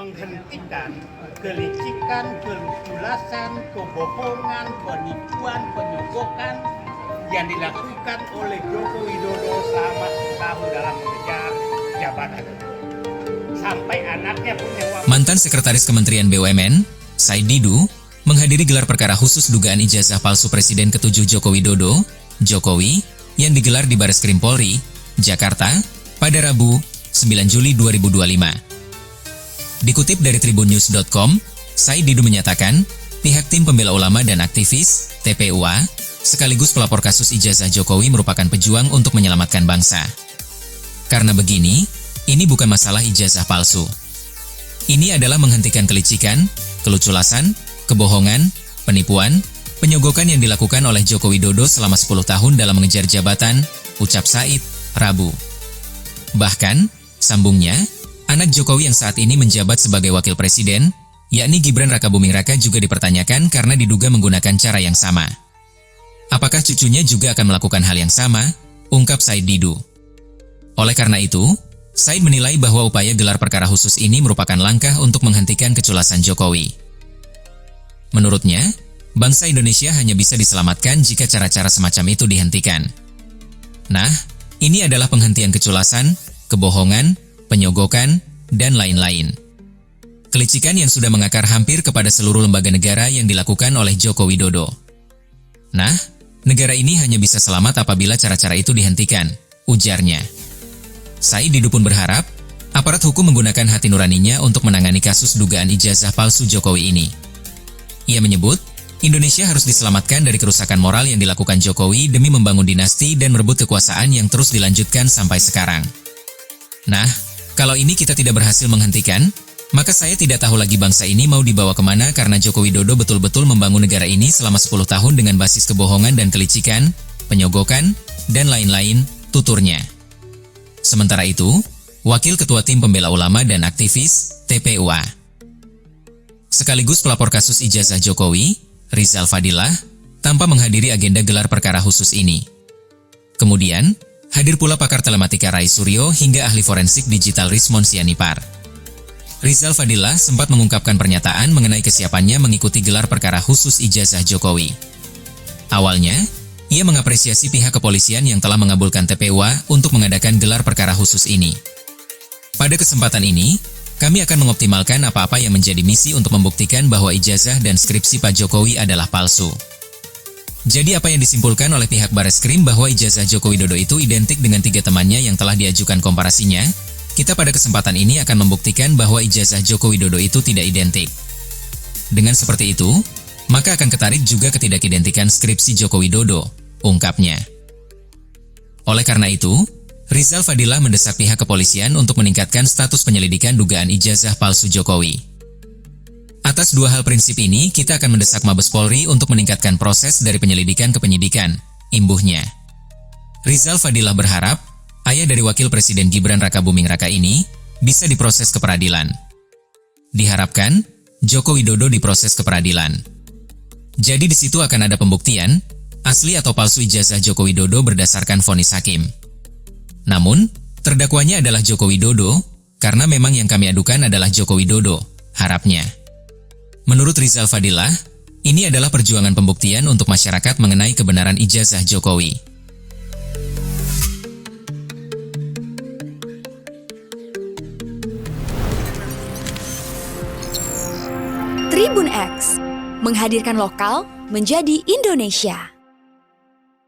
menghentikan kelicikan, keluculan, kebohongan, penipuan, penyogokan yang dilakukan oleh Joko Widodo selama setahun dalam mengejar jabatan. Sampai anaknya punya Mantan Sekretaris Kementerian BUMN, Said Didu, menghadiri gelar perkara khusus dugaan ijazah palsu Presiden ke-7 Joko Widodo, Jokowi, yang digelar di Bareskrim Polri, Jakarta, pada Rabu, 9 Juli 2025. Dikutip dari tribunnews.com, Said Didu menyatakan, pihak tim pembela ulama dan aktivis, TPUA, sekaligus pelapor kasus ijazah Jokowi merupakan pejuang untuk menyelamatkan bangsa. Karena begini, ini bukan masalah ijazah palsu. Ini adalah menghentikan kelicikan, keluculasan, kebohongan, penipuan, penyogokan yang dilakukan oleh Joko Widodo selama 10 tahun dalam mengejar jabatan, ucap Said, Rabu. Bahkan, sambungnya, anak Jokowi yang saat ini menjabat sebagai wakil presiden, yakni Gibran Rakabuming Raka juga dipertanyakan karena diduga menggunakan cara yang sama. Apakah cucunya juga akan melakukan hal yang sama? Ungkap Said Didu. Oleh karena itu, Said menilai bahwa upaya gelar perkara khusus ini merupakan langkah untuk menghentikan keculasan Jokowi. Menurutnya, bangsa Indonesia hanya bisa diselamatkan jika cara-cara semacam itu dihentikan. Nah, ini adalah penghentian keculasan, kebohongan, penyogokan, dan lain-lain. Kelicikan yang sudah mengakar hampir kepada seluruh lembaga negara yang dilakukan oleh Joko Widodo. Nah, negara ini hanya bisa selamat apabila cara-cara itu dihentikan, ujarnya. Said Didu pun berharap, aparat hukum menggunakan hati nuraninya untuk menangani kasus dugaan ijazah palsu Jokowi ini. Ia menyebut, Indonesia harus diselamatkan dari kerusakan moral yang dilakukan Jokowi demi membangun dinasti dan merebut kekuasaan yang terus dilanjutkan sampai sekarang. Nah, kalau ini kita tidak berhasil menghentikan, maka saya tidak tahu lagi bangsa ini mau dibawa kemana karena Joko Widodo betul-betul membangun negara ini selama 10 tahun dengan basis kebohongan dan kelicikan, penyogokan, dan lain-lain, tuturnya. Sementara itu, Wakil Ketua Tim Pembela Ulama dan Aktivis, TPUA, sekaligus pelapor kasus ijazah Jokowi, Rizal Fadilah, tanpa menghadiri agenda gelar perkara khusus ini. Kemudian, hadir pula pakar telematika Rai Suryo hingga ahli forensik digital Rismon Sianipar. Rizal Fadilah sempat mengungkapkan pernyataan mengenai kesiapannya mengikuti gelar perkara khusus ijazah Jokowi. Awalnya, ia mengapresiasi pihak kepolisian yang telah mengabulkan TPUA untuk mengadakan gelar perkara khusus ini. Pada kesempatan ini, kami akan mengoptimalkan apa-apa yang menjadi misi untuk membuktikan bahwa ijazah dan skripsi Pak Jokowi adalah palsu. Jadi apa yang disimpulkan oleh pihak Bareskrim bahwa ijazah Joko Widodo itu identik dengan 3 temannya yang telah diajukan komparasinya, kita pada kesempatan ini akan membuktikan bahwa ijazah Joko Widodo itu tidak identik. Dengan seperti itu, maka akan ketarik juga ketidakidentikan skripsi Joko Widodo, ungkapnya. Oleh karena itu, Rizal Fadilah mendesak pihak kepolisian untuk meningkatkan status penyelidikan dugaan ijazah palsu Jokowi. Atas 2 hal prinsip ini, kita akan mendesak Mabes Polri untuk meningkatkan proses dari penyelidikan ke penyidikan, imbuhnya. Rizal Fadilah berharap, ayah dari Wakil Presiden Gibran Rakabuming Raka ini bisa diproses ke peradilan. Diharapkan, Joko Widodo diproses ke peradilan. Jadi di situ akan ada pembuktian, asli atau palsu ijazah Joko Widodo berdasarkan vonis hakim. Namun, terdakwanya adalah Joko Widodo, karena memang yang kami adukan adalah Joko Widodo, harapnya. Menurut Rizal Fadilah, ini adalah perjuangan pembuktian untuk masyarakat mengenai kebenaran ijazah Jokowi. Tribun X menghadirkan lokal menjadi Indonesia.